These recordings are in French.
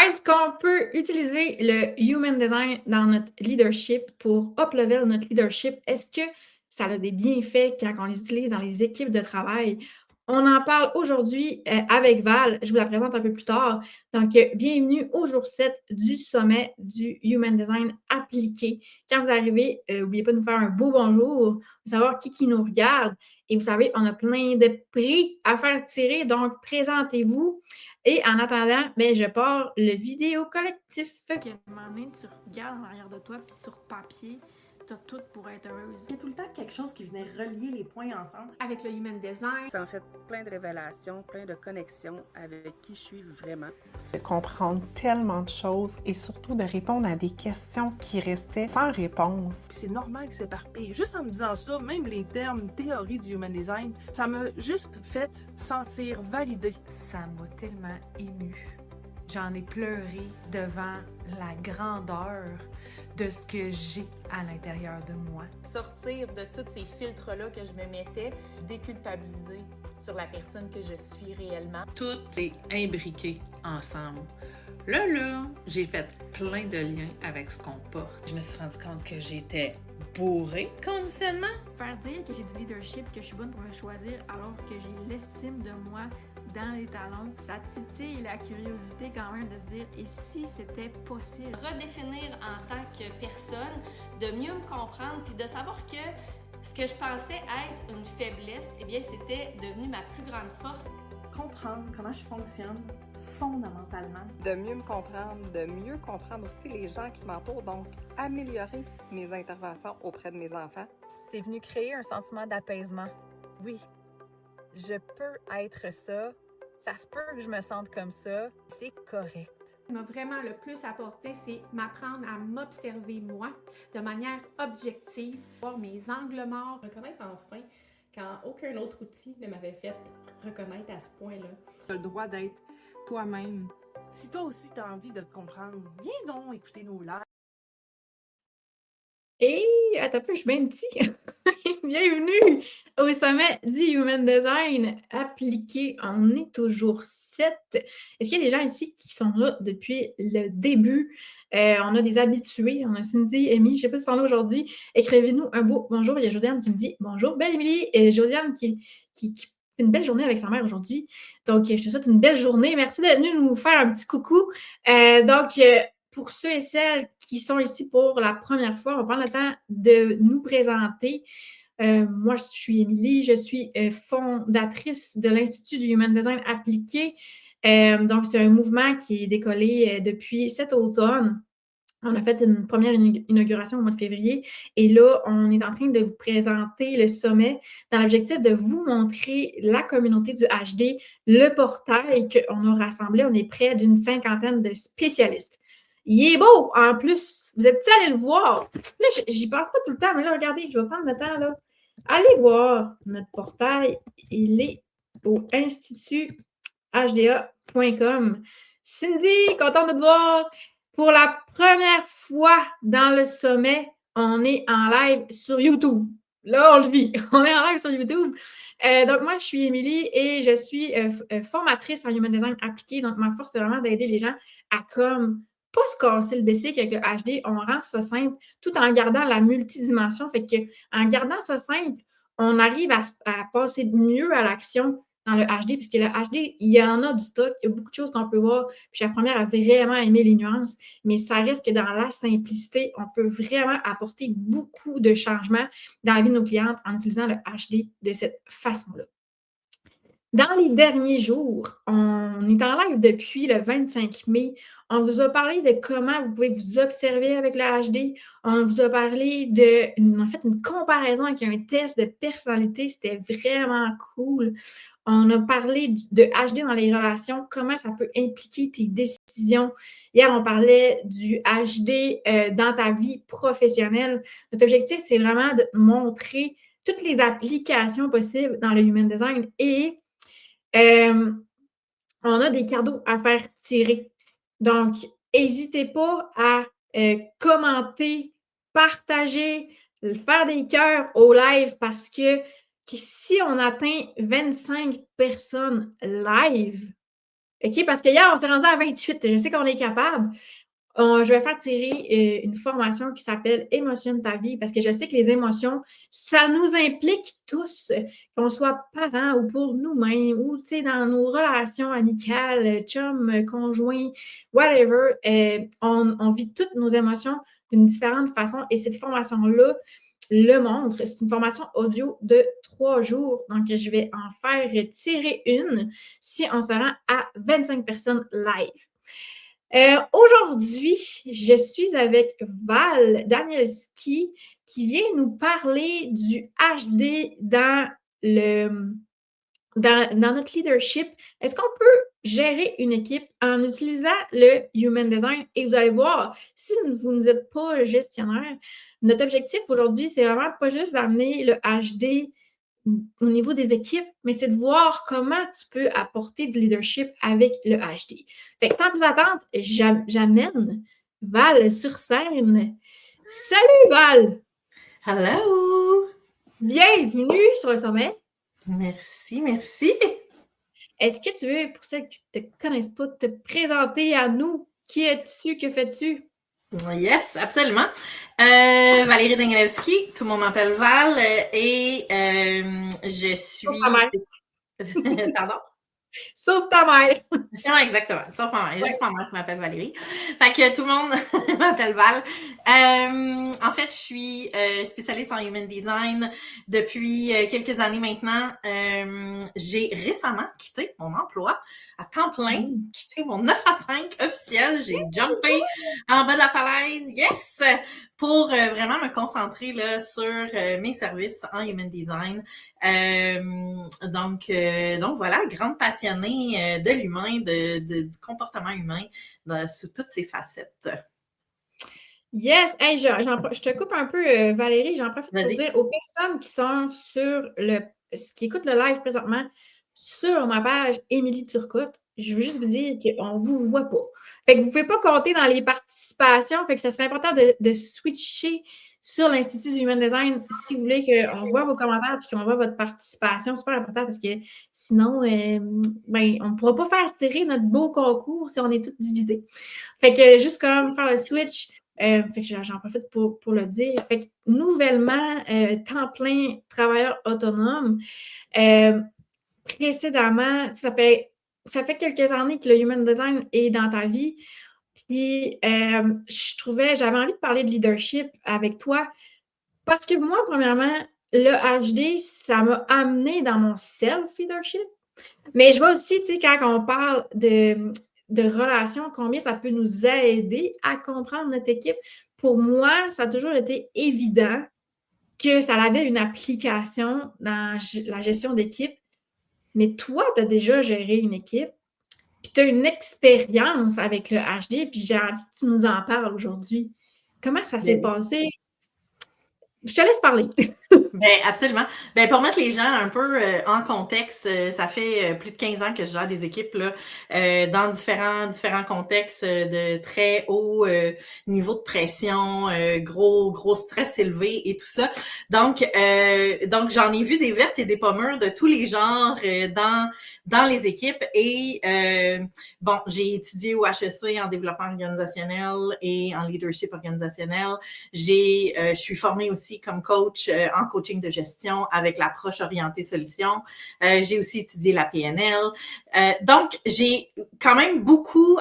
Est-ce qu'on peut utiliser le human design dans notre leadership pour up-level notre leadership? Est-ce que ça a des bienfaits quand on les utilise dans les équipes de travail? On en parle aujourd'hui avec Val. Je vous la présente un peu plus tard. Donc, bienvenue au jour 7 du sommet du Human Design appliqué. Quand vous arrivez, n'oubliez pas de nous faire un beau bonjour, pour savoir qui nous regarde. Et vous savez, on a plein de prix à faire tirer, donc présentez-vous. Et en attendant, ben, je pars le vidéo collectif. À un moment donné, tu regardes en arrière de toi, puis sur papier, tu as tout pour être heureuse. Il y a tout le temps quelque chose qui venait relier les points ensemble. Avec le Human Design, Ça en fait plein de révélations, plein de connexions avec qui je suis vraiment. De comprendre tellement de choses et surtout de répondre à des questions qui restaient sans réponse. C'est normal que c'est s'éparpille. Juste en me disant ça, même les termes théorie du Human Design, ça m'a juste fait sentir validée. ça m'a tellement émue. J'en ai pleuré devant la grandeur de ce que j'ai à l'intérieur de moi. Sortir de tous ces filtres-là que je me mettais, déculpabiliser sur la personne que je suis réellement. Tout est imbriqué ensemble. Là, j'ai fait plein de liens avec ce qu'on porte. Je me suis rendu compte que j'étais bourrée de conditionnement. Faire dire que j'ai du leadership, que je suis bonne pour me choisir, alors que j'ai l'estime de moi dans les talons, ça titille la curiosité quand même de se dire « et si c'était possible ?» Redéfinir en tant que personne, de mieux me comprendre, puis de savoir que ce que je pensais être une faiblesse, eh bien, c'était devenu ma plus grande force. Comprendre comment je fonctionne fondamentalement. De mieux me comprendre, de mieux comprendre aussi les gens qui m'entourent, donc améliorer mes interventions auprès de mes enfants. C'est venu créer un sentiment d'apaisement. Oui, je peux être ça, ça se peut que je me sente comme ça, c'est correct. Ce qui m'a vraiment le plus apporté, c'est m'apprendre à m'observer moi de manière objective, voir mes angles morts. Reconnaître enfin quand aucun autre outil ne m'avait fait reconnaître à ce point-là. Tu as le droit d'être toi-même. Si toi aussi tu as envie de te comprendre, viens donc écouter nos lives. Et attends un peu, je suis bien petit. Bienvenue au sommet du Human Design appliqué. On est toujours 7. Est-ce qu'il y a des gens ici qui sont là depuis le début? On a des habitués. On a Cindy, Amy, je ne sais pas si sont là aujourd'hui. Écrivez-nous un beau bonjour. Il y a Josiane qui me dit bonjour. Belle Émilie et Josiane qui fait une belle journée avec sa mère aujourd'hui. Donc, je te souhaite une belle journée. Merci d'être venu nous faire un petit coucou. Pour ceux et celles qui sont ici pour la première fois, on va prendre le temps de nous présenter. Moi, je suis Émilie, je suis fondatrice de l'Institut du Human Design appliqué. Donc, c'est un mouvement qui est décollé depuis cet automne. On a fait une première inauguration au mois de février et là, on est en train de vous présenter le sommet dans l'objectif de vous montrer la communauté du HD, le portail qu'on a rassemblé. On est près d'une 50aine de spécialistes. Il est beau, en plus. Vous êtes allés le voir. Là, j'y pense pas tout le temps, mais là, regardez, je vais prendre le temps, là. Allez voir notre portail. Il est au instituthda.com. Cindy, contente de te voir. Pour la première fois dans le sommet, on est en live sur YouTube. Là, on le vit. On est en live sur YouTube. Donc, moi, je suis Émilie et je suis formatrice en Human Design appliqué. Donc, ma force, c'est vraiment d'aider les gens à comme pas se casser le basic avec le HD. On rend ça simple tout en gardant la multidimension. Fait que en gardant ça simple, on arrive à passer mieux à l'action dans le HD, puisque le HD, il y en a du stock, il y a beaucoup de choses qu'on peut voir. Puis je suis la première à vraiment aimer les nuances, mais ça reste que dans la simplicité, on peut vraiment apporter beaucoup de changements dans la vie de nos clientes en utilisant le HD de cette façon-là. Dans les derniers jours, on est en live depuis le 25 mai. On vous a parlé de comment vous pouvez vous observer avec le HD. On vous a parlé en fait, une comparaison avec un test de personnalité. C'était vraiment cool. On a parlé de HD dans les relations, comment ça peut impliquer tes décisions. Hier, on parlait du HD dans ta vie professionnelle. Notre objectif, c'est vraiment de montrer toutes les applications possibles dans le Human Design et on a des cadeaux à faire tirer. Donc, n'hésitez pas à commenter, partager, faire des cœurs au live parce que si on atteint 25 personnes live, OK? Parce que hier, on s'est rendu à 28. Je sais qu'on est capable. Je vais faire tirer une formation qui s'appelle Émotionne ta vie parce que je sais que les émotions, ça nous implique tous, qu'on soit parents ou pour nous-mêmes ou dans nos relations amicales, chum, conjoint, whatever. On vit toutes nos émotions d'une différente façon et cette formation-là le montre. C'est une formation audio de 3 jours. Donc, je vais en faire tirer une si on se rend à 25 personnes live. Aujourd'hui, je suis avec Val Danielski qui vient nous parler du HD dans notre leadership. Est-ce qu'on peut gérer une équipe en utilisant le Human Design? Et vous allez voir, si vous n'êtes pas gestionnaire, notre objectif aujourd'hui, c'est vraiment pas juste d'amener le HD au niveau des équipes, mais c'est de voir comment tu peux apporter du leadership avec le HD. Fait que sans plus attendre, j'amène Val sur scène. Salut Val! Hello! Bienvenue sur le sommet. Merci, merci. Est-ce que tu veux, pour celles qui ne te connaissent pas, te présenter à nous? Qui es-tu? Que fais-tu? Yes, absolument. Valérie Danielski, tout le monde m'appelle Val et je suis... Pardon? Sauf ta mère. Non, exactement. Sauf ma mère. Il y a juste ma mère qui m'appelle Valérie. Fait que tout le monde m'appelle Val. En fait, je suis spécialiste en Human Design depuis quelques années maintenant. J'ai récemment quitté mon emploi à temps plein, quitté mon 9 à 5 officiel. J'ai jumpé en bas de la falaise. Yes! Pour vraiment me concentrer là, sur mes services en Human Design. Donc voilà, grande passionnée de l'humain, du comportement humain sous toutes ses facettes. Yes! Hey, je te coupe un peu, Valérie. J'en profite pour dire aux personnes qui sont qui écoutent le live présentement sur ma page Émilie Turcotte, je veux juste vous dire qu'on ne vous voit pas. Fait que vous ne pouvez pas compter dans les participations. Fait que ça serait important de switcher sur l'Institut du Human Design si vous voulez qu'on voit vos commentaires et qu'on voit votre participation. C'est super important parce que sinon, on ne pourra pas faire tirer notre beau concours si on est tous divisés. Fait que juste comme faire le switch, fait que j'en profite pour le dire. Fait que nouvellement, temps plein, travailleur autonome. Précédemment, ça fait quelques années que le Human Design est dans ta vie. Puis, j'avais envie de parler de leadership avec toi parce que moi, premièrement, le HD, ça m'a amené dans mon self-leadership. Mais je vois aussi, tu sais, quand on parle de relations, combien ça peut nous aider à comprendre notre équipe. Pour moi, ça a toujours été évident que ça avait une application dans la gestion d'équipe. Mais toi, tu as déjà géré une équipe, puis tu as une expérience avec le HD, puis j'ai envie que tu nous en parles aujourd'hui. Comment ça s'est passé? Je te laisse parler. Ben absolument. Ben pour mettre les gens un peu en contexte, ça fait plus de 15 ans que je gère des équipes là, dans différents contextes de très haut niveau de pression, gros stress élevé et tout ça. Donc j'en ai vu des vertes et des pas mûres de tous les genres dans les équipes et j'ai étudié au HEC en développement organisationnel et en leadership organisationnel. Je suis formée aussi comme coach en coaching de gestion avec l'approche orientée solution. J'ai aussi étudié la PNL. Donc, j'ai quand même beaucoup de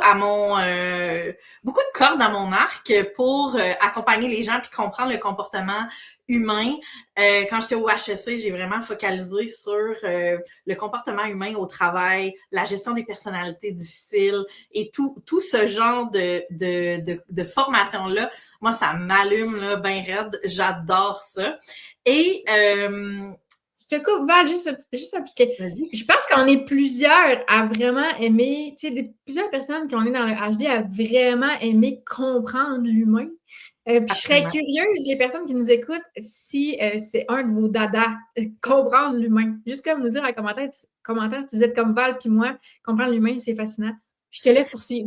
cordes à mon arc pour accompagner les gens puis comprendre le comportement humain. Quand j'étais au HEC, j'ai vraiment focalisé sur le comportement humain au travail, la gestion des personnalités difficiles et tout ce genre de formation-là. Moi, ça m'allume là, ben raide. J'adore ça. Et je te coupe, Val, juste un parce que je pense qu'on est plusieurs à vraiment aimer, tu sais, plusieurs personnes qui ont est dans le HD à vraiment aimer comprendre l'humain. Puis je serais curieuse, les personnes qui nous écoutent, si c'est un de vos dadas, comprendre l'humain. Juste comme nous dire en commentaire si vous êtes comme Val puis moi, comprendre l'humain, c'est fascinant. Je te laisse poursuivre.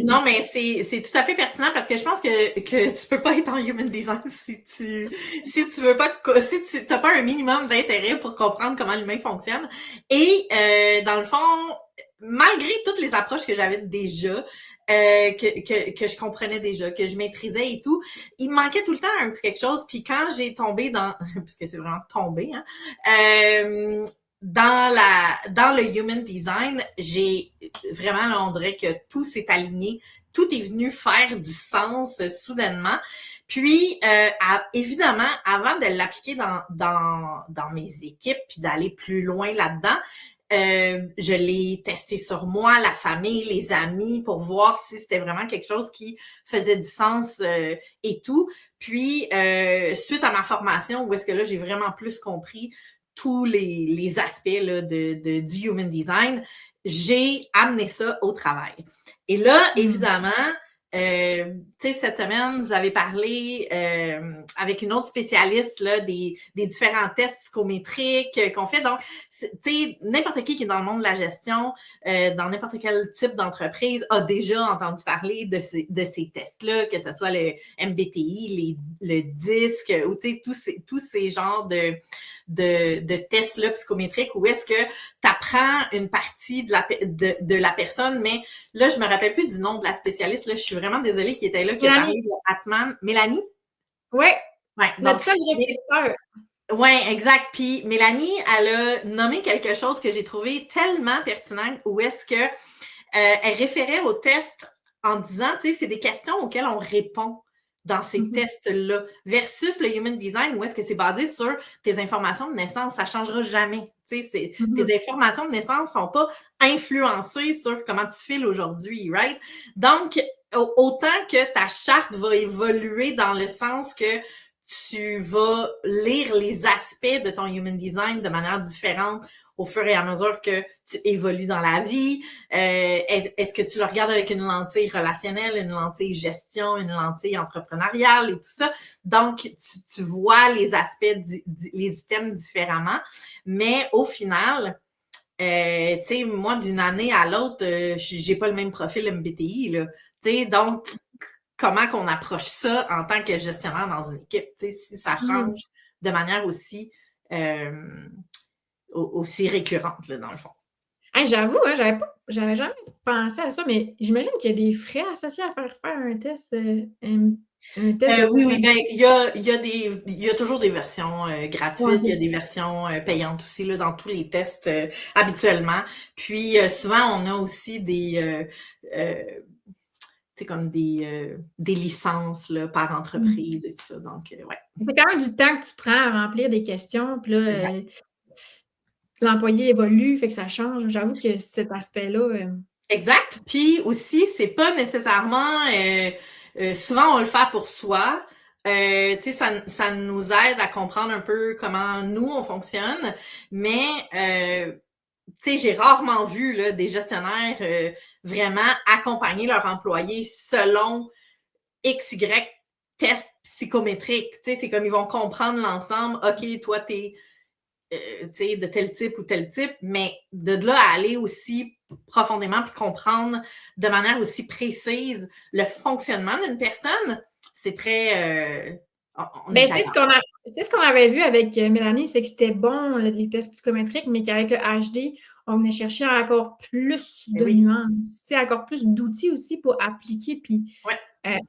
Non, mais c'est tout à fait pertinent parce que je pense que tu peux pas être en Human Design si tu veux pas, si tu n'as pas un minimum d'intérêt pour comprendre comment l'humain fonctionne. Et dans le fond, malgré toutes les approches que j'avais déjà, que je comprenais déjà, que je maîtrisais et tout, il me manquait tout le temps un petit quelque chose. Puis quand j'ai tombé dans, parce que c'est vraiment tombé, hein, dans le human design, j'ai vraiment, là, on dirait que tout s'est aligné, tout est venu faire du sens soudainement. Puis, évidemment, avant de l'appliquer dans mes équipes puis d'aller plus loin là-dedans, je l'ai testé sur moi, la famille, les amis, pour voir si c'était vraiment quelque chose qui faisait du sens et tout. Puis, suite à ma formation, où est-ce que là, j'ai vraiment plus compris tous les aspects là, du human design, j'ai amené ça au travail. Et là, évidemment, tu sais, cette semaine, vous avez parlé avec une autre spécialiste là, des différents tests psychométriques qu'on fait. Donc, tu sais, n'importe qui est dans le monde de la gestion, dans n'importe quel type d'entreprise, a déjà entendu parler de ces tests-là, que ce soit le MBTI, le DISC, ou tu sais, tous ces genres de tests-là psychométriques où est-ce que tu apprends une partie de la personne, mais là, je me rappelle plus du nom de la spécialiste, là, je suis vraiment désolée qui était là, qui a parlé de Atman. Mélanie? Oui, ouais, notre seul réflecteur. Oui, exact. Puis Mélanie, elle a nommé quelque chose que j'ai trouvé tellement pertinent, où est-ce que elle référait au test en disant, tu sais, c'est des questions auxquelles on répond dans ces tests-là, versus le human design, où est-ce que c'est basé sur tes informations de naissance, ça ne changera jamais. Tu sais, tes informations de naissance ne sont pas influencées sur comment tu files aujourd'hui, right? Donc, autant que ta charte va évoluer dans le sens que tu vas lire les aspects de ton human design de manière différente au fur et à mesure que tu évolues dans la vie. Est-ce que tu le regardes avec une lentille relationnelle, une lentille gestion, une lentille entrepreneuriale et tout ça? Donc, tu vois les aspects, les items différemment. Mais au final, tu sais, moi, d'une année à l'autre, j'ai pas le même profil MBTI, là. Tu sais, donc, comment qu'on approche ça en tant que gestionnaire dans une équipe, tu sais, si ça change de manière aussi récurrente, là, dans le fond. Hey, j'avoue, hein, j'avais jamais pensé à ça, mais j'imagine qu'il y a des frais associés à faire un test. Oui, ben il y a toujours des versions gratuites, il y a des versions payantes aussi là, dans tous les tests habituellement. Puis souvent, on a aussi des c'est comme des licences là, par entreprise et tout ça. Donc, ouais. C'est quand même du temps que tu prends à remplir des questions, puis là, l'employé évolue, fait que ça change. J'avoue que cet aspect-là... Exact. Puis aussi, c'est pas nécessairement... souvent, on le fait pour soi. Tu sais, ça nous aide à comprendre un peu comment nous, on fonctionne. Mais... tu sais, j'ai rarement vu là, des gestionnaires vraiment accompagner leurs employés selon XY tests psychométriques. Tu sais, c'est comme ils vont comprendre l'ensemble. OK, toi, t'es de tel type ou tel type, mais de là à aller aussi profondément puis comprendre de manière aussi précise le fonctionnement d'une personne, c'est très... c'est ce qu'on avait vu avec Mélanie, c'est que c'était bon, les tests psychométriques, mais qu'avec le HD, on venait chercher encore plus de nuances, encore plus d'outils aussi pour appliquer puis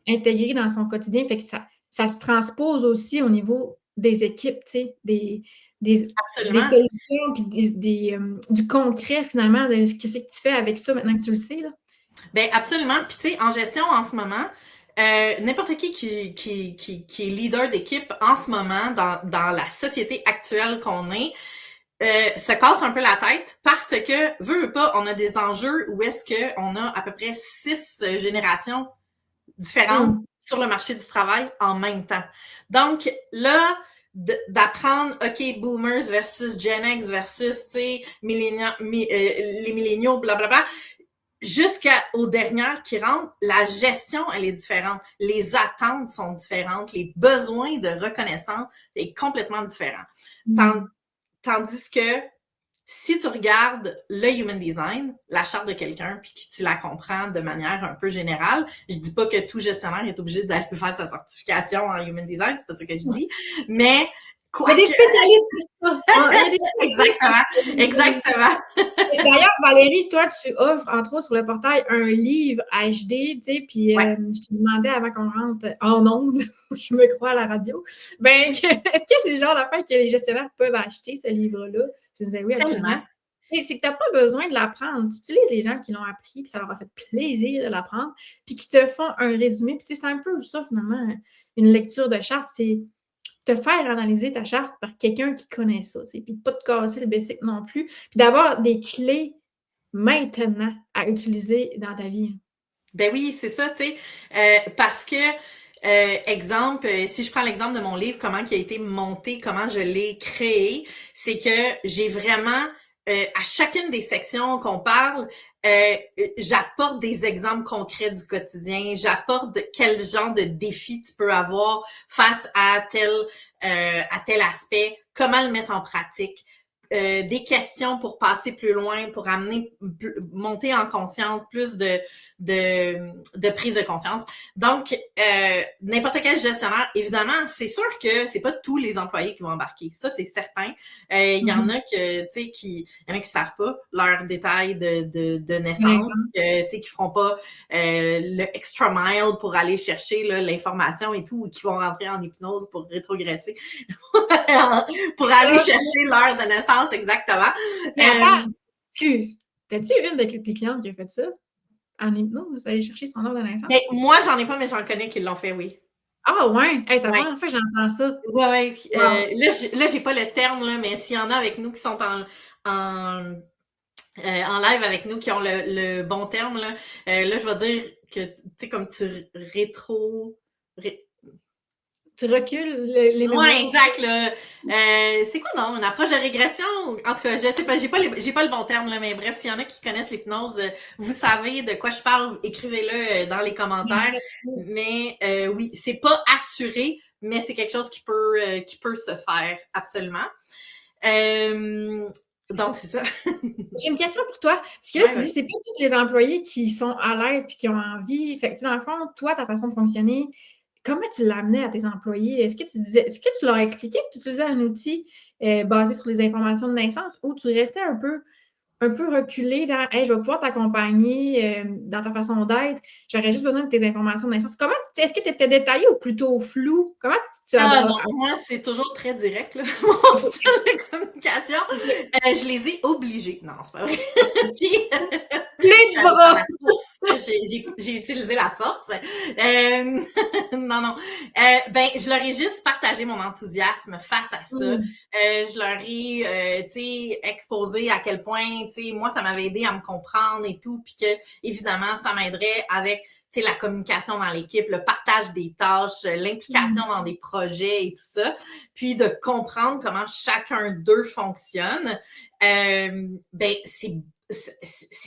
intégrer dans son quotidien. Fait que ça se transpose aussi au niveau des équipes, tu sais, des solutions puis du concret finalement de ce que c'est que tu fais avec ça maintenant que tu le sais, là. Bien, absolument. Puis tu sais, en gestion en ce moment, n'importe qui est leader d'équipe en ce moment dans la société actuelle qu'on est se casse un peu la tête parce que, veut pas, on a des enjeux où est-ce qu'on a à peu près 6 générations différentes sur le marché du travail en même temps. Donc là, d'apprendre, OK, boomers versus Gen X versus, tu sais, les milléniaux, blablabla, jusqu'aux dernières qui rentrent, la gestion, elle est différente. Les attentes sont différentes. Les besoins de reconnaissance est complètement différent. Tandis que si tu regardes le Human Design, la charte de quelqu'un, puis que tu la comprends de manière un peu générale, je dis pas que tout gestionnaire est obligé d'aller faire sa certification en Human Design, c'est pas ça que je dis, mais Il y a des spécialistes pour ça. Exactement. D'ailleurs, Valérie, toi, tu offres, entre autres, sur le portail, un livre HD, tu sais, puis je te demandais avant qu'on rentre en ondes, je me crois à la radio, est-ce que c'est le genre d'affaire que les gestionnaires peuvent acheter, ce livre-là? Je disais oui, absolument. Et c'est que tu n'as pas besoin de l'apprendre. Tu utilises les gens qui l'ont appris, puis ça leur a fait plaisir de l'apprendre, puis qui te font un résumé. Puis c'est un peu ça, finalement, une lecture de charte, c'est te faire analyser ta charte par quelqu'un qui connaît ça, puis de ne pas te casser le basic non plus, puis d'avoir des clés maintenant à utiliser dans ta vie. Ben oui, c'est ça, tu sais, parce que, exemple, si je prends l'exemple de mon livre, comment il a été monté, comment je l'ai créé, c'est que j'ai vraiment, à chacune des sections qu'on parle, j'apporte des exemples concrets du quotidien, j'apporte quel genre de défi tu peux avoir face à tel aspect, comment le mettre en pratique, des questions pour passer plus loin, pour monter en conscience, plus de prise de conscience. Donc, n'importe quel gestionnaire, évidemment, c'est sûr que c'est pas tous les employés qui vont embarquer. Ça, c'est certain. Il y en a qui savent pas leurs détails de naissance, qui feront pas le extra mile pour aller chercher là, l'information et tout, ou qui vont rentrer en hypnose pour rétrogresser, pour aller chercher l'heure de naissance. Exactement. Mais attends, excuse, t'as-tu une de tes clientes qui a fait ça? En hypnose, aller chercher son heure de naissance? Mais moi, j'en ai pas, mais j'en connais qui l'ont fait, oui. Ah ouais? Hey, c'est la première fois que j'entends ça. Ouais. Là, j'ai pas le terme, là, mais s'il y en a avec nous qui sont en live avec nous, qui ont le bon terme, là je vais dire que, tu sais, comme tu tu recules les mémoires. Oui, exact. Là. C'est quoi, non? Une approche de régression? En tout cas, je sais pas, j'ai pas le bon terme, là, mais bref, s'il y en a qui connaissent l'hypnose, vous savez de quoi je parle, écrivez-le dans les commentaires. Mais oui, c'est pas assuré, mais c'est quelque chose qui peut se faire, absolument. Donc, c'est ça. J'ai une question pour toi. Parce que là, tu dis, c'est pas tous les employés qui sont à l'aise et qui ont envie. Fait que, dans le fond, toi, ta façon de fonctionner, comment tu l'amenais à tes employés? Est-ce que tu leur expliquais que tu utilisais un outil basé sur les informations de naissance ou tu restais un peu reculé dans « Hey, je vais pouvoir t'accompagner dans ta façon d'être, j'aurais juste besoin de tes informations de naissance. » Est-ce que tu étais détaillé ou plutôt flou? Comment tu as moi, c'est toujours très direct, là, mon style de communication. Je les ai obligés. Non, c'est pas vrai. J'ai utilisé la force. Non. Je leur ai juste partagé mon enthousiasme face à ça. Je leur ai, exposé à quel point, moi, ça m'avait aidé à me comprendre et tout, puis que, évidemment, ça m'aiderait avec, la communication dans l'équipe, le partage des tâches, l'implication dans des projets et tout ça, puis de comprendre comment chacun d'eux fonctionne, c'est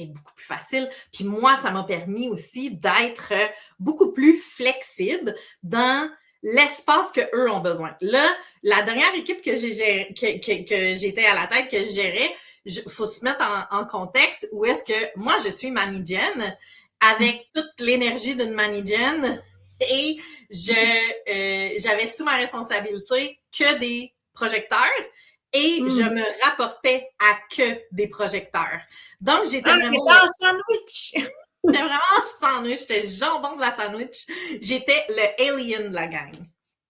beaucoup plus facile. Puis moi, ça m'a permis aussi d'être beaucoup plus flexible dans l'espace que eux ont besoin. Là, la dernière équipe que j'étais à la tête, que je gérais, faut se mettre en contexte où est-ce que moi, je suis managen avec toute l'énergie d'une managen et j'avais sous ma responsabilité que des projecteurs et je me rapportais à que des projecteurs. Donc, j'étais vraiment... un sandwich! J'étais vraiment un sandwich, j'étais le jambon de la sandwich. J'étais le alien de la gang.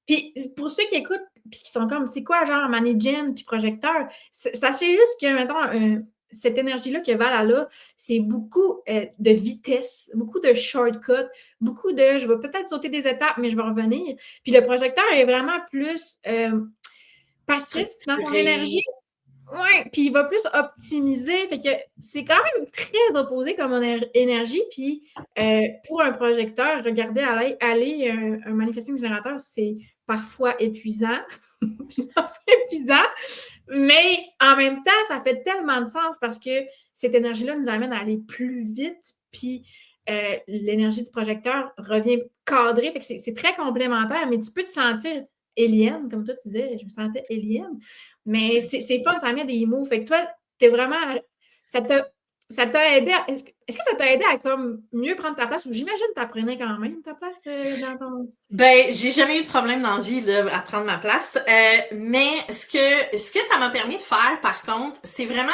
Puis, pour ceux qui écoutent puis qui sont comme, c'est quoi, genre, managen puis projecteur? Sachez juste que, mettons, cette énergie-là que Val a là, c'est beaucoup de vitesse, beaucoup de shortcuts, beaucoup de, je vais peut-être sauter des étapes, mais je vais revenir. Puis le projecteur est vraiment plus passif dans son énergie. Oui, puis il va plus optimiser. Fait que c'est quand même très opposé comme énergie. Puis pour un projecteur, regarder aller un manifesting générateur, c'est parfois épuisant. Mais en même temps, ça fait tellement de sens parce que cette énergie-là nous amène à aller plus vite. Puis l'énergie du projecteur revient cadrée. Fait que c'est très complémentaire, mais tu peux te sentir alien, comme toi tu disais, je me sentais alien. Mais c'est fun, ça met des mots. Fait que toi, t'es vraiment... ça t'a aidé est-ce que ça t'a aidé à comme mieux prendre ta place ou j'imagine que tu apprenais quand même ta place dans ton... Ben, j'ai jamais eu de problème dans la vie là, à prendre ma place. Mais ce que ça m'a permis de faire, par contre, c'est vraiment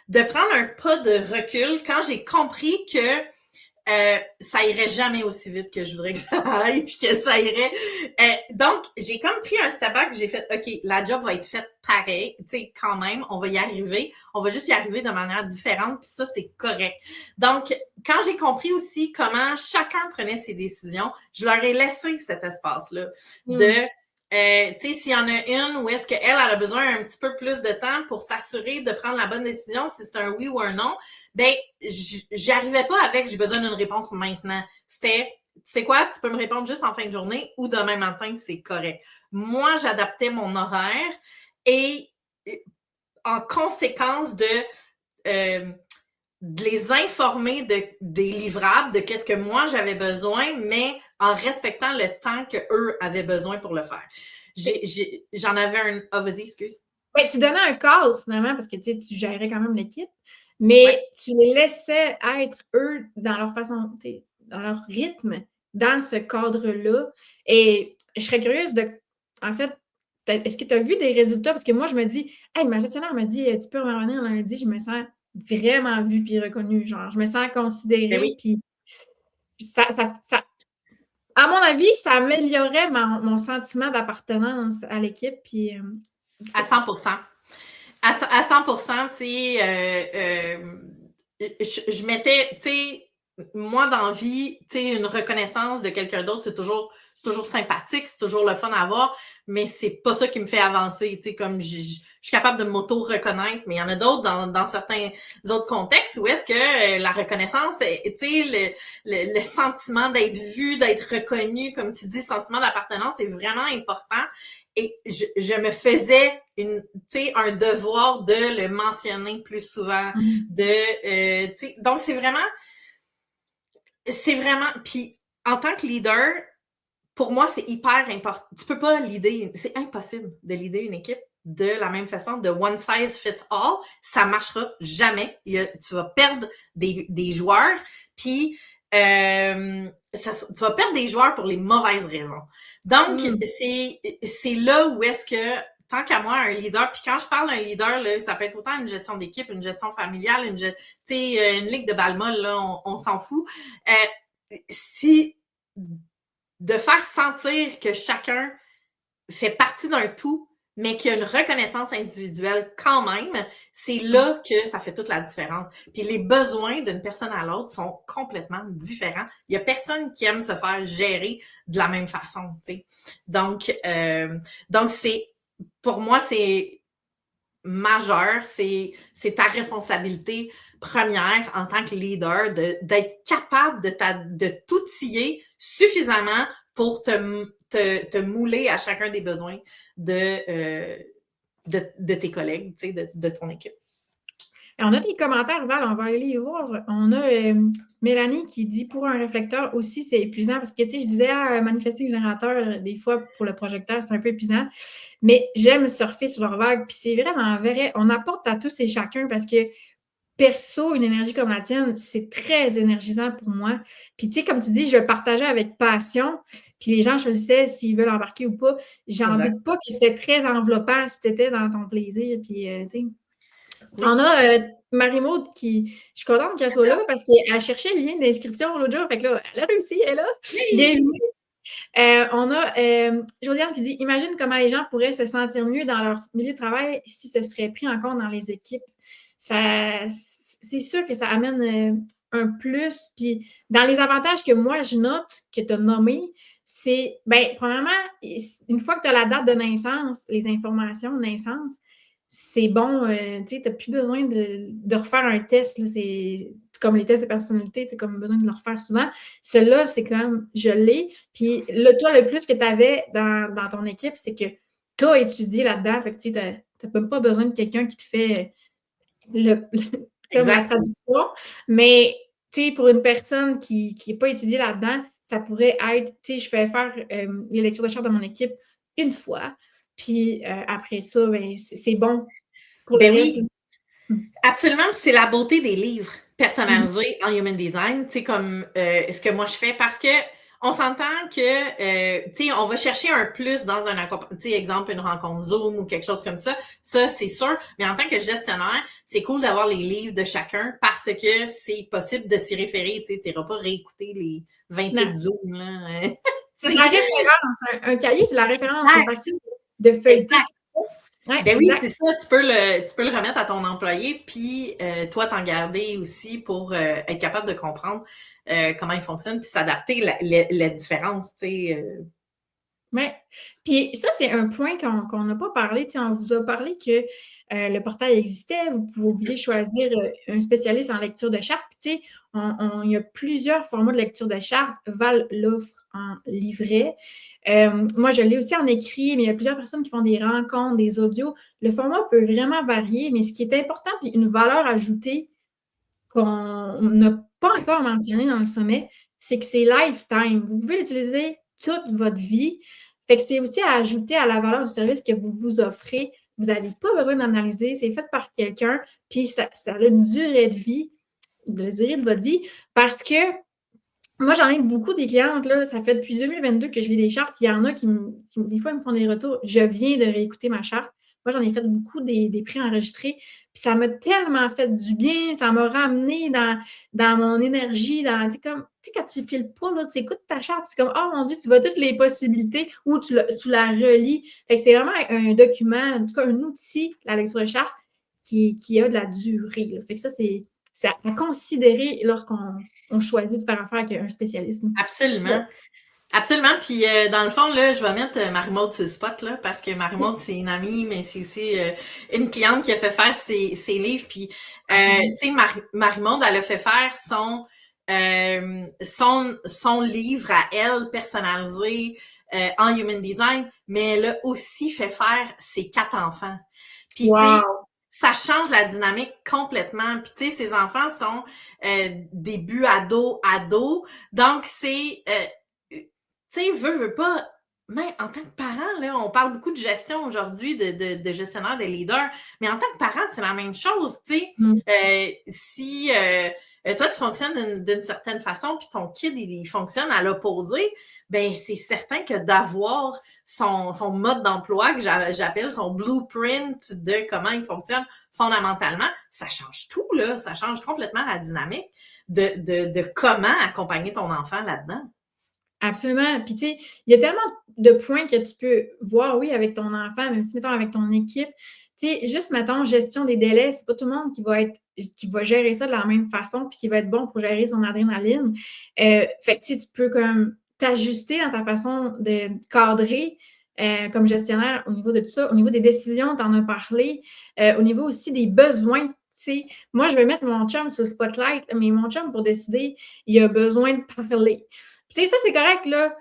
de prendre un pas de recul quand j'ai compris que ça irait jamais aussi vite que je voudrais que ça aille, puis que ça irait. Donc, j'ai comme pris un step back, j'ai fait, OK, la job va être faite pareil, tu sais, quand même, on va y arriver, on va juste y arriver de manière différente, puis ça, c'est correct. Donc, quand j'ai compris aussi comment chacun prenait ses décisions, je leur ai laissé cet espace-là de... tu sais, s'il y en a une où est-ce qu'elle a besoin un petit peu plus de temps pour s'assurer de prendre la bonne décision, si c'est un oui ou un non, ben, j'y arrivais pas avec j'ai besoin d'une réponse maintenant. C'était, tu sais quoi, tu peux me répondre juste en fin de journée ou demain matin, c'est correct. Moi, j'adaptais mon horaire et en conséquence de les informer des livrables, de qu'est-ce que moi j'avais besoin, mais en respectant le temps qu'eux avaient besoin pour le faire. J'en avais un... Ah, vas-y, excuse. Ouais, tu donnais un cadre, finalement, parce que tu gérais quand même l'équipe, mais tu les laissais être, eux, dans leur façon, dans leur rythme, dans ce cadre-là. Et je serais curieuse de... En fait, est-ce que tu as vu des résultats? Parce que moi, je me dis, hey, ma gestionnaire me dit, tu peux me revenir lundi, je me sens vraiment vue puis reconnue. Genre, je me sens considérée. Puis ça, à mon avis, ça améliorait mon sentiment d'appartenance à l'équipe. Puis, à 100%. À 100%, tu sais, je mettais, tu sais, moi, dans la vie, tu sais, une reconnaissance de quelqu'un d'autre, c'est toujours sympathique, c'est toujours le fun à avoir, mais c'est pas ça qui me fait avancer, tu sais, comme je suis capable de m'auto-reconnaître, mais il y en a d'autres dans certains autres contextes où est-ce que la reconnaissance, tu sais, le sentiment d'être vu, d'être reconnu, comme tu dis, le sentiment d'appartenance est vraiment important. Et je me faisais un devoir de le mentionner plus souvent, donc c'est vraiment, puis en tant que leader, pour moi, c'est hyper important. Tu peux pas leader, c'est impossible de leader une équipe de la même façon, de one size fits all. Ça marchera jamais. Tu vas perdre des joueurs, puis tu vas perdre des joueurs pour les mauvaises raisons. Donc, c'est là où est-ce que, tant qu'à moi, un leader, puis quand je parle d'un leader, là, ça peut être autant une gestion d'équipe, une gestion familiale, une ligue de balle molle, là, on s'en fout. Si de faire sentir que chacun fait partie d'un tout, mais qu'il y a une reconnaissance individuelle quand même, c'est là que ça fait toute la différence. Puis les besoins d'une personne à l'autre sont complètement différents. Il y a personne qui aime se faire gérer de la même façon, tu sais. Donc c'est, pour moi, c'est majeur, c'est ta responsabilité première en tant que leader d'être capable de t'outiller suffisamment pour te mouler à chacun des besoins de tes collègues, tu sais, de ton équipe. Et on a des commentaires, Val, on va aller les voir. On a Mélanie qui dit, pour un réflecteur aussi, c'est épuisant, parce que, tu sais, je disais, manifester le générateur, des fois, pour le projecteur, c'est un peu épuisant, mais j'aime surfer sur leur vague, puis c'est vraiment vrai, on apporte à tous et chacun, parce que perso, une énergie comme la tienne, c'est très énergisant pour moi. Puis, tu sais, comme tu dis, je le partageais avec passion, puis les gens choisissaient s'ils veulent embarquer ou pas. J'en doute pas que c'était très enveloppant si t'étais dans ton plaisir, puis, tu sais. On a Marie-Maude qui... Je suis contente qu'elle soit là parce qu'elle cherchait le lien d'inscription l'autre jour. Fait que là, elle a réussi, elle est là. Bienvenue. On a Josiane qui dit, imagine comment les gens pourraient se sentir mieux dans leur milieu de travail si ce serait pris en compte dans les équipes. C'est sûr que ça amène un plus. Puis dans les avantages que moi, je note, que tu as nommés, c'est, bien, premièrement, une fois que tu as la date de naissance, les informations de naissance, c'est bon, tu sais, tu n'as plus besoin de refaire un test. Là, c'est comme les tests de personnalité, tu as comme besoin de le refaire souvent. Celui-là, c'est comme, je l'ai. Puis là, toi, le plus que tu avais dans ton équipe, c'est que tu as étudié là-dedans. Fait que tu n'as même pas besoin de quelqu'un qui te fait comme la traduction. Mais, tu sais, pour une personne qui n'est pas étudiée là-dedans, ça pourrait être, tu sais, je fais faire les lectures de charte de mon équipe une fois. Puis après ça, ben, c'est bon pour le reste. Oui, absolument, c'est la beauté des livres. personnalisé en human design, tu sais, comme ce que moi je fais, parce que on s'entend que, tu sais, on va chercher un plus dans un accompagnement, tu sais, exemple, une rencontre Zoom ou quelque chose comme ça c'est sûr, mais en tant que gestionnaire, c'est cool d'avoir les livres de chacun parce que c'est possible de s'y référer, tu sais, t'iras pas réécouter les 28 Zoom, là. C'est la référence, un cahier, c'est la référence, c'est facile de feuilleter. Ouais, ben oui, c'est ça, tu peux le remettre à ton employé, puis toi, t'en garder aussi pour être capable de comprendre comment il fonctionne, puis s'adapter la différence, tu sais. Oui. Puis ça, c'est un point qu'on n'a pas parlé. Tu sais, on vous a parlé que le portail existait, vous pouviez choisir un spécialiste en lecture de charte. Puis, tu sais, il y a plusieurs formats de lecture de charte. Val l'offre en livret. Moi, je l'ai aussi en écrit, mais il y a plusieurs personnes qui font des rencontres, des audios. Le format peut vraiment varier, mais ce qui est important, puis une valeur ajoutée qu'on n'a pas encore mentionné dans le sommet, c'est que c'est lifetime. Vous pouvez l'utiliser toute votre vie. Fait que c'est aussi à ajouter à la valeur du service que vous vous offrez. Vous n'avez pas besoin d'analyser, c'est fait par quelqu'un, puis ça a une durée de vie, la durée de votre vie, parce que moi, j'en ai beaucoup des clientes, là, ça fait depuis 2022 que je lis des chartes. Il y en a qui, des fois, me font des retours. Je viens de réécouter ma charte. Moi, j'en ai fait beaucoup des préenregistrés. Puis ça m'a tellement fait du bien. Ça m'a ramené dans mon énergie. Tu sais, quand tu ne files pas, là, tu écoutes ta charte. C'est comme, oh mon Dieu, tu vois toutes les possibilités ou tu la relis. Fait que c'est vraiment un document, en tout cas, un outil, la lecture de charte, qui a de la durée, là. Fait que ça, c'est à considérer lorsqu'on choisit de faire affaire avec un spécialiste. Absolument. Absolument. Puis, dans le fond, là, je vais mettre Marie-Maude sur le spot, là, parce que Marie-Maude, c'est une amie, mais c'est aussi une cliente qui a fait faire ses livres. Puis, tu sais, Marie-Maude, elle a fait faire son livre à elle, personnalisé en Human Design, mais elle a aussi fait faire ses 4 enfants. Puis, tu sais, ça change la dynamique complètement. Puis, tu sais, ses enfants sont début ado. Donc, c'est... tu sais, veut pas, mais en tant que parent, là, on parle beaucoup de gestion aujourd'hui, de gestionnaire, de leader, mais en tant que parent, c'est la même chose, tu sais. Si toi, tu fonctionnes d'une certaine façon, puis ton kid, il fonctionne à l'opposé, ben c'est certain que d'avoir son mode d'emploi, que j'appelle son blueprint de comment il fonctionne fondamentalement, ça change tout, là. Ça change complètement la dynamique de comment accompagner ton enfant là-dedans. Absolument. Puis, tu sais, il y a tellement de points que tu peux voir, oui, avec ton enfant, même si, mettons, avec ton équipe. Tu sais, juste, mettons, gestion des délais, c'est pas tout le monde qui va gérer ça de la même façon puis qui va être bon pour gérer son adrénaline. Fait que, tu sais, tu peux comme t'ajuster dans ta façon de cadrer comme gestionnaire au niveau de tout ça. Au niveau des décisions, tu en as parlé. Au niveau aussi des besoins. Tu sais, moi, je vais mettre mon chum sur le spotlight, mais mon chum, pour décider, il a besoin de parler. Tu sais, ça, c'est correct, là.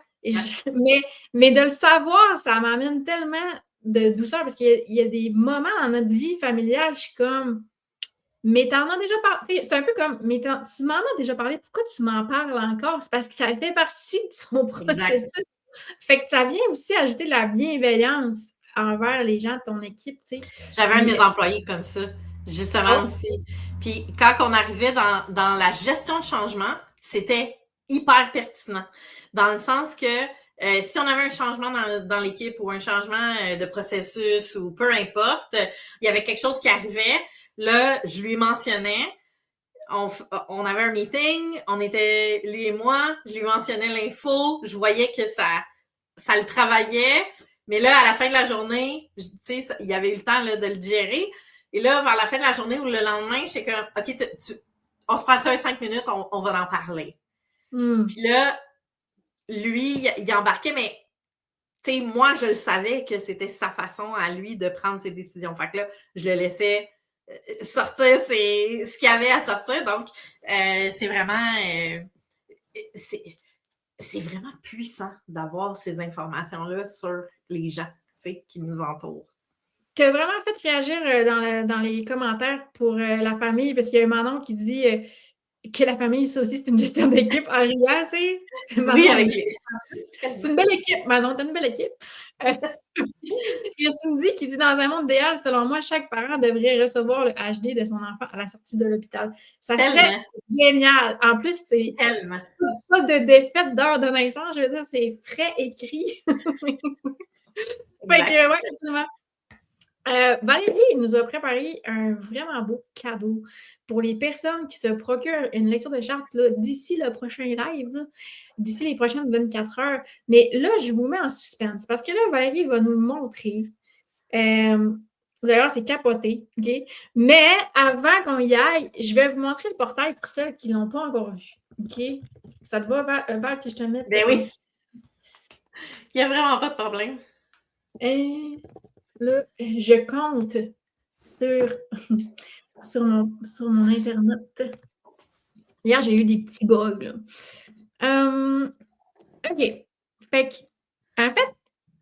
Mais de le savoir, ça m'amène tellement de douceur parce qu'il y a des moments dans notre vie familiale, je suis comme, mais t'en as déjà parlé. C'est un peu comme, mais tu m'en as déjà parlé, pourquoi tu m'en parles encore? C'est parce que ça fait partie de son processus. Fait que ça vient aussi ajouter de la bienveillance envers les gens de ton équipe, tu sais. J'avais un de mes employés comme ça, justement aussi. Puis quand on arrivait dans la gestion de changement, c'était hyper pertinent. Dans le sens que si on avait un changement dans l'équipe ou un changement de processus ou peu importe, il y avait quelque chose qui arrivait, là, je lui mentionnais, on avait un meeting, on était, lui et moi, je lui mentionnais l'info, je voyais que ça le travaillait, mais là, à la fin de la journée, tu sais, il y avait eu le temps là, de le gérer, et là, vers la fin de la journée ou le lendemain, j'étais comme, OK, on se prend ça 5 minutes, on va en parler. Puis là, lui, il embarquait, mais tu sais, moi, je le savais que c'était sa façon à lui de prendre ses décisions. Fait que là, je le laissais sortir ce qu'il y avait à sortir. Donc, c'est vraiment c'est vraiment puissant d'avoir ces informations-là sur les gens, tu sais, qui nous entourent. Tu as vraiment fait réagir dans les commentaires pour la famille, parce qu'il y a un Manon qui dit que la famille, ça aussi, c'est une gestion d'équipe en riant, tu sais. Oui, avec les... C'est une belle équipe, Manon, t'as une belle équipe. Il y a Cindy qui dit, dans un monde idéal, selon moi, chaque parent devrait recevoir le HD de son enfant à la sortie de l'hôpital. Ça serait génial. En plus, c'est pas de défaite d'heure de naissance, je veux dire, c'est frais écrit. Fait que, ouais, absolument. Valérie nous a préparé un vraiment beau cadeau pour les personnes qui se procurent une lecture de charte d'ici le prochain live, d'ici les prochaines 24 heures. Mais là, je vous mets en suspense parce que là, Valérie va nous le montrer. Vous allez voir, c'est capoté, OK? Mais avant qu'on y aille, je vais vous montrer le portail pour celles qui ne l'ont pas encore vu, OK? Ça te va, Val, que je te mette? Ben oui. Il n'y a vraiment pas de problème. Là, je compte sur mon Internet. Hier, j'ai eu des petits bugs. Là. OK. Fait que, en fait,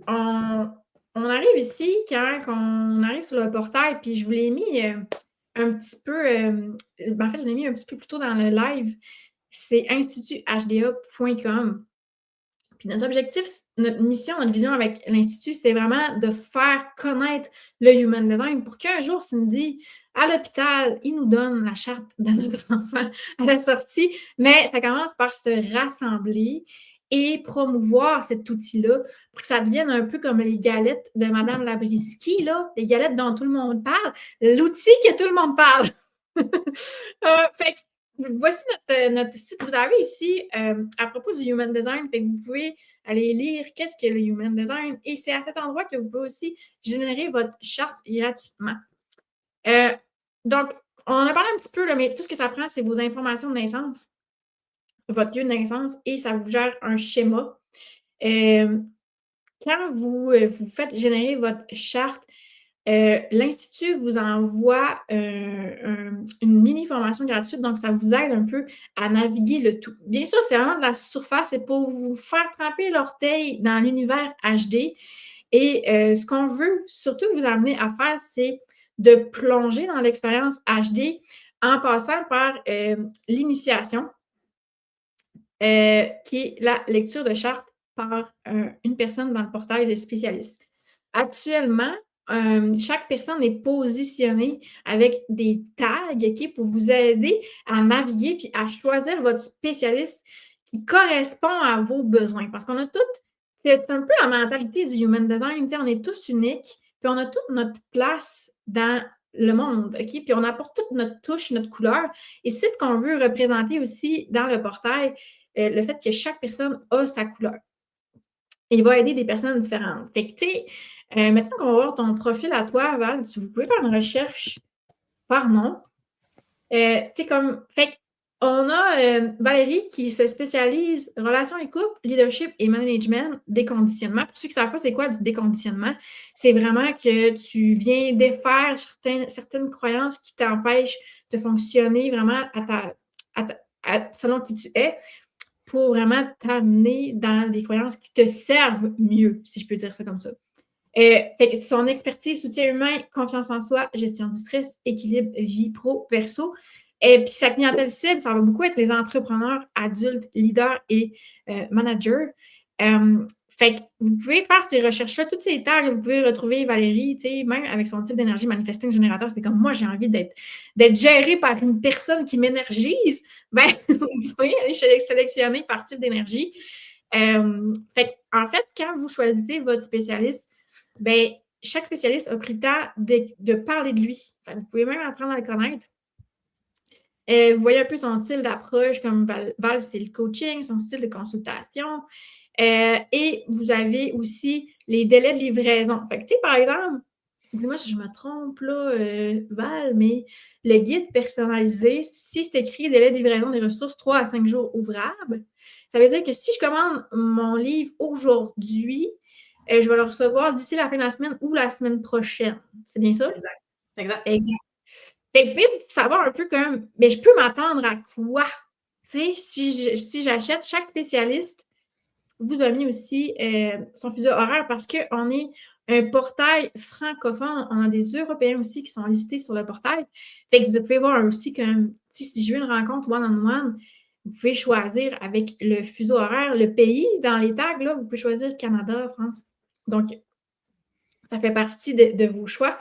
on arrive ici quand on arrive sur le portail, puis je vous l'ai mis un petit peu... en fait, je l'ai mis un petit peu plus tôt dans le live. C'est instituthda.com. Puis notre objectif, notre mission, notre vision avec l'Institut, c'est vraiment de faire connaître le Human Design pour qu'un jour, Cindy, à l'hôpital, il nous donne la charte de notre enfant à la sortie. Mais ça commence par se rassembler et promouvoir cet outil-là pour que ça devienne un peu comme les galettes de Mme Labriski, là, les galettes dont tout le monde parle, l'outil que tout le monde parle. Fait que voici notre site. Vous avez ici, à propos du Human Design, fait que vous pouvez aller lire qu'est-ce que le Human Design et c'est à cet endroit que vous pouvez aussi générer votre charte gratuitement. Donc, on a parlé un petit peu, là, mais tout ce que ça prend, c'est vos informations de naissance, votre lieu de naissance et ça vous gère un schéma. Quand vous faites générer votre charte, l'Institut vous envoie une mini-formation gratuite, donc ça vous aide un peu à naviguer le tout. Bien sûr, c'est vraiment de la surface, c'est pour vous faire tremper l'orteil dans l'univers HD. Et ce qu'on veut surtout vous amener à faire, c'est de plonger dans l'expérience HD en passant par l'initiation, qui est la lecture de charte par une personne dans le portail de spécialistes. Actuellement, chaque personne est positionnée avec des tags pour vous aider à naviguer puis à choisir votre spécialiste qui correspond à vos besoins. Parce qu'on a toutes, c'est un peu la mentalité du Human Design, on est tous uniques, puis on a toute notre place dans le monde, OK? Puis on apporte toute notre touche, notre couleur. Et c'est ce qu'on veut représenter aussi dans le portail, le fait que chaque personne a sa couleur. Et il va aider des personnes différentes. Fait que, tu sais, maintenant qu'on va voir ton profil à toi, Val, vous pouvez faire une recherche par nom. Tu sais, comme, fait on a Valérie qui se spécialise relations et couple, leadership et management, déconditionnement. Pour ceux qui ne savent pas c'est quoi du déconditionnement, c'est vraiment que tu viens défaire certaines croyances qui t'empêchent de fonctionner vraiment selon qui tu es pour vraiment t'amener dans des croyances qui te servent mieux, si je peux dire ça comme ça. Fait que son expertise, soutien humain, confiance en soi, gestion du stress, équilibre vie pro-perso. Et puis sa clientèle cible, ça va beaucoup être les entrepreneurs, adultes, leaders et managers. Fait que vous pouvez faire ces recherches-là, toutes ces tags, vous pouvez retrouver Valérie, tu sais, même avec son type d'énergie manifesting générateur, c'est comme moi, j'ai envie d'être gérée par une personne qui m'énergise. Ben, vous pouvez aller sélectionner par type d'énergie. Fait en fait, quand vous choisissez votre spécialiste, ben, chaque spécialiste a pris le temps de parler de lui. Fait que vous pouvez même apprendre à le connaître. Vous voyez un peu son style d'approche, comme Val, c'est le coaching, son style de consultation. Et vous avez aussi les délais de livraison. Fait que, tu sais, par exemple, dis-moi si je me trompe, là, Val, mais le guide personnalisé, si c'est écrit délai de livraison des ressources 3 à 5 jours ouvrables, ça veut dire que si je commande mon livre aujourd'hui, je vais le recevoir d'ici la fin de la semaine ou la semaine prochaine. C'est bien ça? Exact. Fait que vous pouvez savoir un peu comme, mais je peux m'attendre à quoi? Tu sais, si j'achète, chaque spécialiste vous a mis aussi son fuseau horaire parce qu'on est un portail francophone. On a des Européens aussi qui sont listés sur le portail. Fait que vous pouvez voir aussi comme, tu si je veux une rencontre one-on-one, vous pouvez choisir avec le fuseau horaire, le pays dans les tags, là, vous pouvez choisir Canada, France. Donc, ça fait partie de vos choix.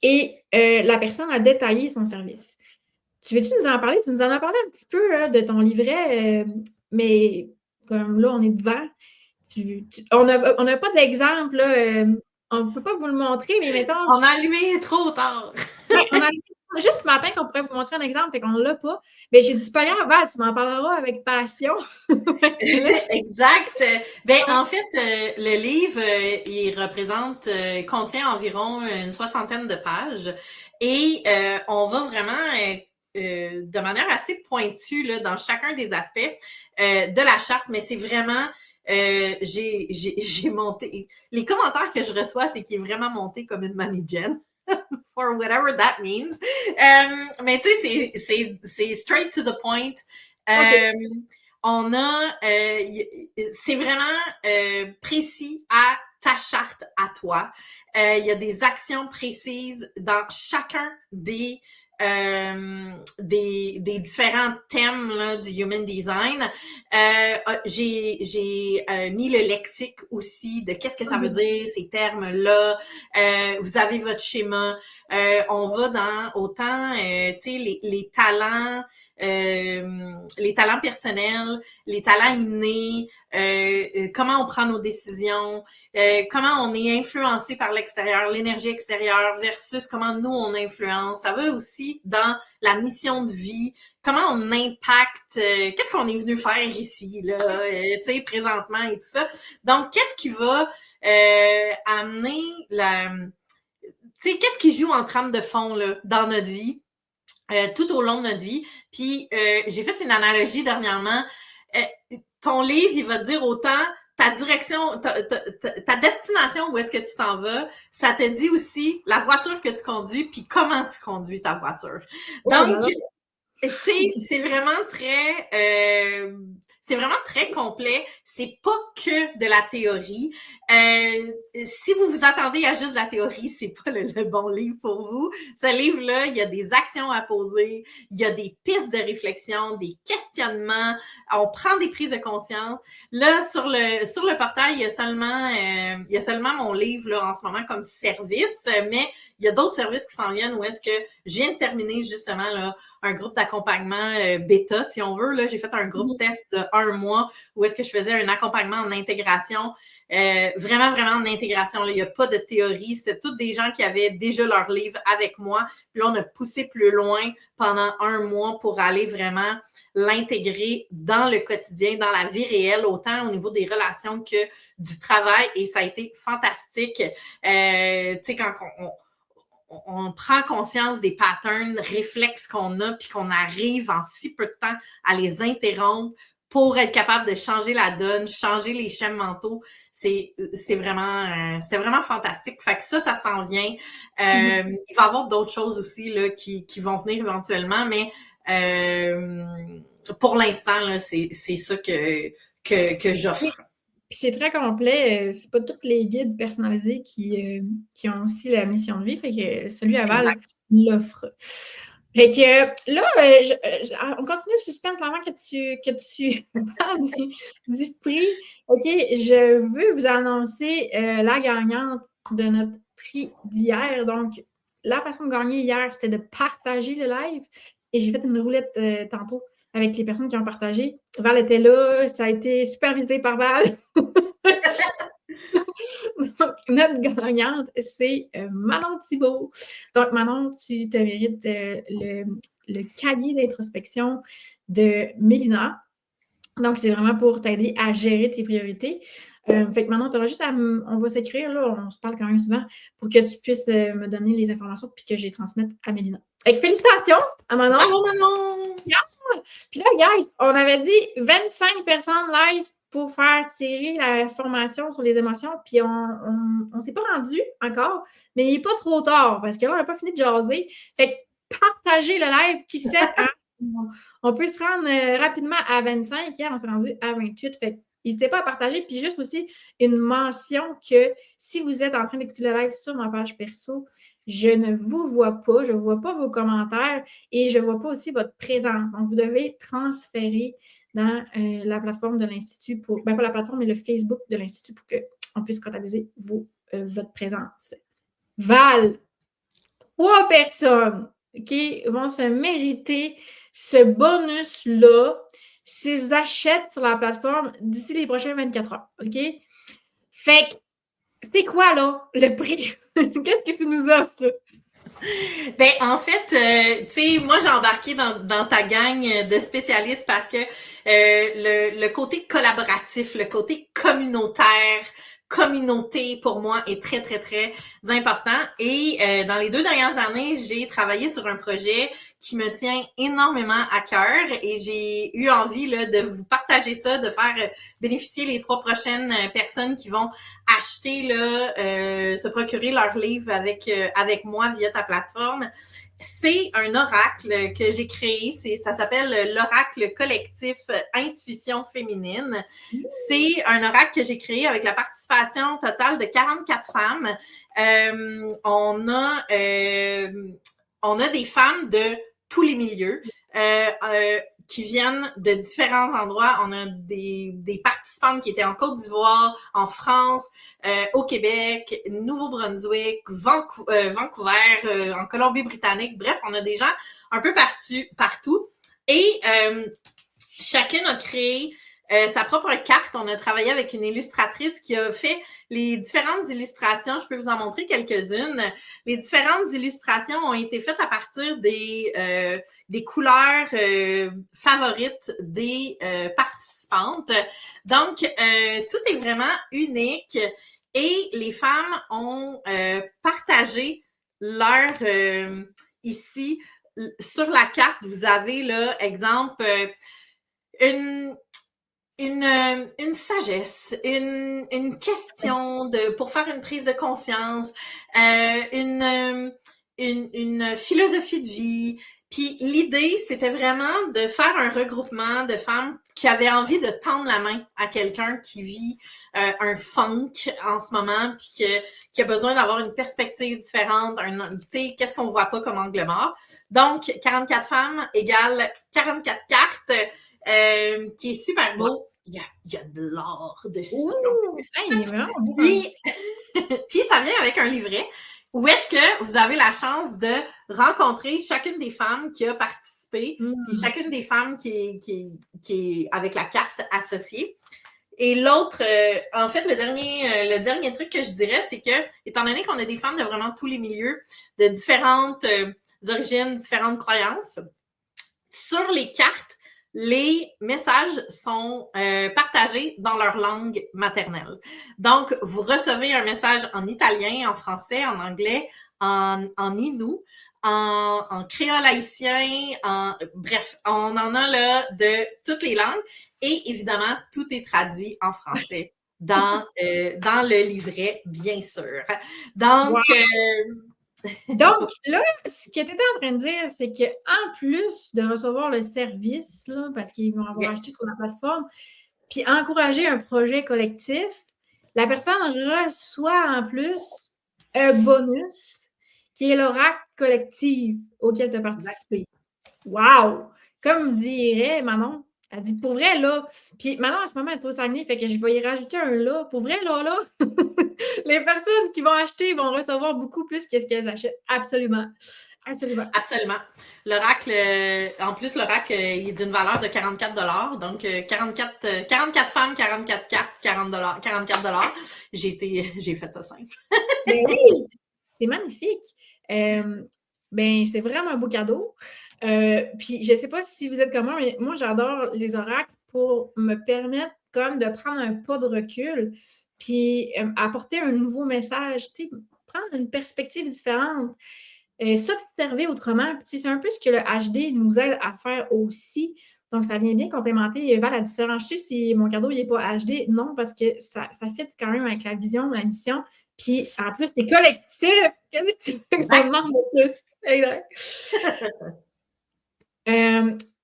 Et la personne a détaillé son service. Tu veux-tu nous en parler? Tu nous en as parlé un petit peu là, de ton livret, mais comme là, on est devant. On n'a pas d'exemple, là, on ne peut pas vous le montrer, mais mettons. On a allumé trop tard. On a allumé juste ce matin qu'on pourrait vous montrer un exemple, fait qu'on ne l'a pas. Mais j'ai dit, c'est pas grave, Val, tu m'en parleras avec passion. Exact. Ben, en fait, le livre, il contient environ une 60aine de pages et on va vraiment de manière assez pointue là, dans chacun des aspects de la charte, mais c'est vraiment j'ai monté. Les commentaires que je reçois, c'est qu'il est vraiment monté comme une manigène. For whatever that means. Mais tu sais, c'est straight to the point. Okay. On a, c'est vraiment précis à ta charte à toi. Il y a des actions précises dans chacun des différents thèmes là, du Human Design. J'ai mis le lexique aussi de qu'est-ce que ça veut dire, ces termes-là. Vous avez votre schéma. On va dans autant, tu sais, les talents personnels, les talents innés, comment on prend nos décisions, comment on est influencé par l'extérieur, l'énergie extérieure versus comment nous on influence. Ça va aussi dans la mission de vie, comment on impacte, qu'est-ce qu'on est venu faire ici, là, tu sais, présentement et tout ça. Donc, qu'est-ce qui va amener tu sais, qu'est-ce qui joue en trame de fond là, dans notre vie? Tout au long de notre vie. Puis, j'ai fait une analogie dernièrement. Ton livre, il va te dire autant ta direction, ta destination, où est-ce que tu t'en vas. Ça te dit aussi la voiture que tu conduis, puis comment tu conduis ta voiture. Donc, tu sais, c'est vraiment très complet. C'est pas que de la théorie. Si vous vous attendez à juste de la théorie, c'est pas le bon livre pour vous. Ce livre-là, il y a des actions à poser, il y a des pistes de réflexion, des questionnements, on prend des prises de conscience. Là, sur le portail, il y a seulement mon livre là, en ce moment comme service, mais il y a d'autres services qui s'en viennent où est-ce que je viens de terminer justement là un groupe d'accompagnement bêta, si on veut. Là, j'ai fait un groupe test de 1 mois où est-ce que je faisais un accompagnement en intégration, vraiment en intégration. Là. Il n'y a pas de théorie. C'était tous des gens qui avaient déjà leur livre avec moi. Puis là, on a poussé plus loin pendant 1 mois pour aller vraiment l'intégrer dans le quotidien, dans la vie réelle, autant au niveau des relations que du travail. Et ça a été fantastique. Tu sais, quand on prend conscience des patterns, réflexes qu'on a, puis qu'on arrive en si peu de temps à les interrompre pour être capable de changer la donne, changer les schèmes mentaux, c'était vraiment fantastique. Fait que ça s'en vient. Il va y avoir d'autres choses aussi là qui vont venir éventuellement, mais pour l'instant là, c'est ça que j'offre. Puis c'est très complet. C'est pas tous les guides personnalisés qui ont aussi la mission de vie. Fait que celui à Val l'offre. Fait que là, on continue le suspense avant que tu parles du prix. OK, je veux vous annoncer la gagnante de notre prix d'hier. Donc, la façon de gagner hier, c'était de partager le live. Et j'ai fait une roulette tantôt avec les personnes qui ont partagé. Val était là, ça a été supervisé par Val. Donc, notre gagnante, c'est Manon Thibault. Donc, Manon, tu te mérites le cahier d'introspection de Mélina. Donc, c'est vraiment pour t'aider à gérer tes priorités. Fait que Manon, tu auras juste on va s'écrire, là, on se parle quand même souvent, pour que tu puisses me donner les informations puis que je les transmette à Mélina. Fait que félicitations à Manon! Bravo, Manon! Yeah! Puis là, guys, on avait dit 25 personnes live pour faire tirer la formation sur les émotions, puis on s'est pas rendu encore, mais il n'est pas trop tard, parce que là, on n'a pas fini de jaser. Fait que partagez le live, qui sait, hein? On peut se rendre rapidement à 25. Hier, on s'est rendu à 28. Fait que n'hésitez pas à partager. Puis juste aussi une mention que si vous êtes en train d'écouter le live sur ma page perso, je ne vous vois pas, je ne vois pas vos commentaires et je ne vois pas aussi votre présence. Donc, vous devez transférer dans la plateforme de l'Institut, pas la plateforme, mais le Facebook de l'Institut pour qu'on puisse comptabiliser votre présence. Val, 3 personnes qui vont se mériter ce bonus-là s'ils achètent sur la plateforme d'ici les prochaines 24 heures. OK? Fait que, c'est quoi, là, le prix? Qu'est-ce que tu nous offres? Ben, en fait, tu sais, moi, j'ai embarqué dans ta gang de spécialistes parce que le côté collaboratif, le côté communauté, pour moi, est très, très, très important. Et dans les 2 dernières années, j'ai travaillé sur un projet qui me tient énormément à cœur et j'ai eu envie là, de vous partager ça, de faire bénéficier les 3 prochaines personnes qui vont acheter, là, se procurer leur livre avec moi via ta plateforme. C'est un oracle que j'ai créé, ça s'appelle l'oracle collectif Intuition féminine. C'est un oracle que j'ai créé avec la participation totale de 44 femmes. On a des femmes de tous les milieux qui viennent de différents endroits. On a des participantes qui étaient en Côte d'Ivoire, en France, au Québec, Nouveau-Brunswick, Vancouver, en Colombie-Britannique. Bref, on a des gens un peu partout. Et chacune a créé sa propre carte. On a travaillé avec une illustratrice qui a fait les différentes illustrations. Je peux vous en montrer quelques-unes. Les différentes illustrations ont été faites à partir des couleurs favorites des participantes. Donc, tout est vraiment unique et les femmes ont partagé leur... ici, sur la carte, vous avez là, exemple, une sagesse, une question pour faire une prise de conscience, une philosophie de vie. Puis l'idée, c'était vraiment de faire un regroupement de femmes qui avaient envie de tendre la main à quelqu'un qui vit un funk en ce moment, puis qui a besoin d'avoir une perspective différente, tu sais, qu'est-ce qu'on voit pas comme angle mort. Donc, 44 femmes égale 44 cartes. Qui est super beau. Il y a de l'or dessus. Puis ça vient avec un livret où est-ce que vous avez la chance de rencontrer chacune des femmes qui a participé, puis chacune des femmes qui est avec la carte associée. Et l'autre, en fait, le dernier truc que je dirais, c'est que, étant donné qu'on a des femmes de vraiment tous les milieux, de différentes origines, différentes croyances, sur les cartes, les messages sont partagés dans leur langue maternelle. Donc, vous recevez un message en italien, en français, en anglais, en inou, en créole haïtien, bref, on en a là de toutes les langues. Et évidemment, tout est traduit en français dans le livret, bien sûr. Donc, Donc, là, ce que tu étais en train de dire, c'est qu'en plus de recevoir le service, là, parce qu'ils vont avoir acheté sur la plateforme, puis encourager un projet collectif, la personne reçoit en plus un bonus qui est l'oracle collectif auquel tu as participé. Wow! Comme dirait Manon, elle dit pour vrai, là. Puis Manon, en ce moment, elle est au Saguenay, fait que je vais y rajouter un là. Pour vrai, là. Les personnes qui vont acheter vont recevoir beaucoup plus que ce qu'elles achètent. Absolument. Absolument. Absolument. L'oracle, en plus, l'oracle est d'une valeur de 44 $. Donc, 44 femmes, 44 cartes, 44 $. J'ai fait ça simple. Oui, c'est magnifique. C'est vraiment un beau cadeau. Puis, je ne sais pas si vous êtes comme moi, mais moi, j'adore les oracles pour me permettre comme de prendre un pas de recul puis apporter un nouveau message, tu sais, prendre une perspective différente, s'observer autrement. Puis, c'est un peu ce que le HD nous aide à faire aussi. Donc, ça vient bien complémenter Val, la différence. Je sais si mon cadeau n'est pas HD. Non, parce que ça fit quand même avec la vision de la mission. Puis, en plus, c'est collectif. Qu'est-ce que tu veux qu'on demande de plus? Exact.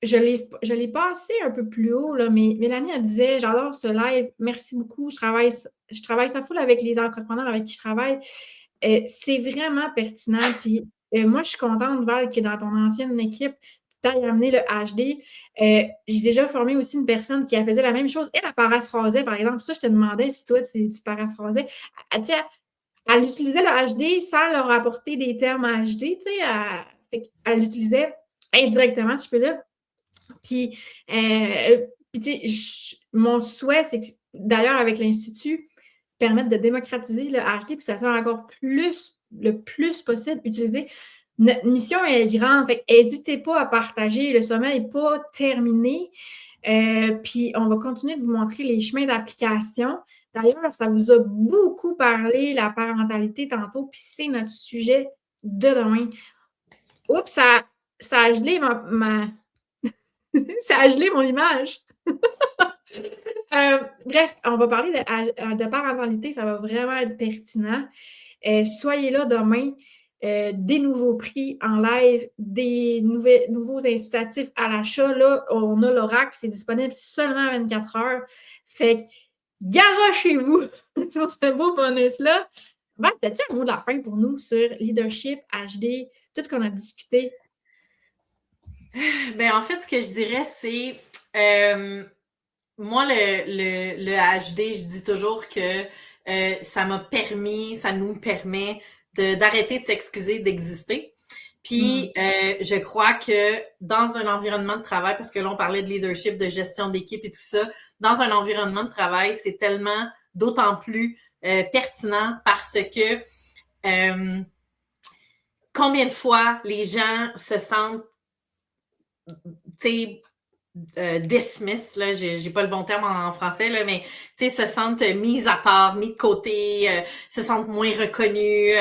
Je l'ai passé un peu plus haut, là, mais Mélanie, elle disait « J'adore ce live, merci beaucoup, je travaille ça full avec les entrepreneurs avec qui je travaille. c'est vraiment pertinent. Puis moi, je suis contente, Val, que dans ton ancienne équipe, tu aies amené le HD. J'ai déjà formé aussi une personne qui faisait la même chose. Elle paraphrasait, par exemple. Ça, je te demandais si toi, tu paraphrasais. Elle utilisait le HD sans leur apporter des termes HD, tu sais. Elle l'utilisait indirectement, si je peux dire. Puis, tu sais, mon souhait, c'est que, d'ailleurs, avec l'Institut, permettre de démocratiser le HD puis que ça soit encore le plus possible utilisé. Notre mission est grande, fait n'hésitez pas à partager. Le sommet n'est pas terminé. Puis, on va continuer de vous montrer les chemins d'application. D'ailleurs, ça vous a beaucoup parlé, la parentalité, tantôt, puis c'est notre sujet de demain. Oups, ça a gelé ça a gelé mon image. Bref, on va parler de parentalité, ça va vraiment être pertinent. Soyez là demain. Des nouveaux prix en live, des nouveaux incitatifs à l'achat. Là, on a l'Oracle, c'est disponible seulement à 24 heures. Fait que garochez-vous sur ce beau bonus-là. Val, as-tu un mot de la fin pour nous sur leadership, HD, tout ce qu'on a discuté? Ben, en fait, ce que je dirais, c'est moi, le HD, je dis toujours que ça nous permet d'arrêter de s'excuser d'exister. Puis, je crois que dans un environnement de travail, parce que là, on parlait de leadership, de gestion d'équipe et tout ça, dans un environnement de travail, c'est tellement d'autant plus pertinent parce que combien de fois les gens se sentent, tu sais, dismiss, là, j'ai pas le bon terme en français, là, mais tu sais, se sentent mis à part, mis de côté, se sentent moins reconnus,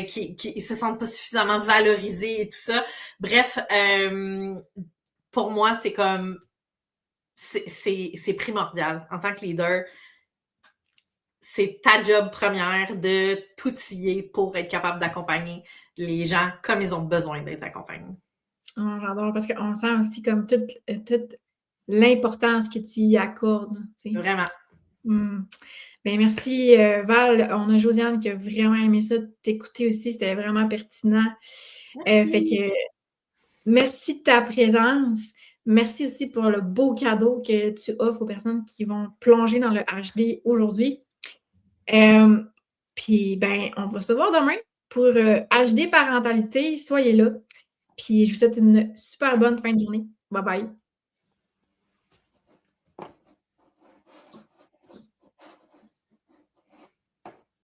qui se sentent pas suffisamment valorisés et tout ça. Bref, pour moi, c'est comme c'est primordial en tant que leader. C'est ta job première de t'outiller pour être capable d'accompagner les gens comme ils ont besoin d'être accompagnés. Oh, j'adore, parce qu'on sent aussi comme toute l'importance que tu y accordes. Tu sais. Vraiment. Ben, merci, Val. On a Josiane qui a vraiment aimé ça, t'écouter aussi. C'était vraiment pertinent. Fait que merci de ta présence. Merci aussi pour le beau cadeau que tu offres aux personnes qui vont plonger dans le HD aujourd'hui. Puis, ben, on va se voir demain pour HD Parentalité. Soyez là. Puis, je vous souhaite une super bonne fin de journée. Bye bye.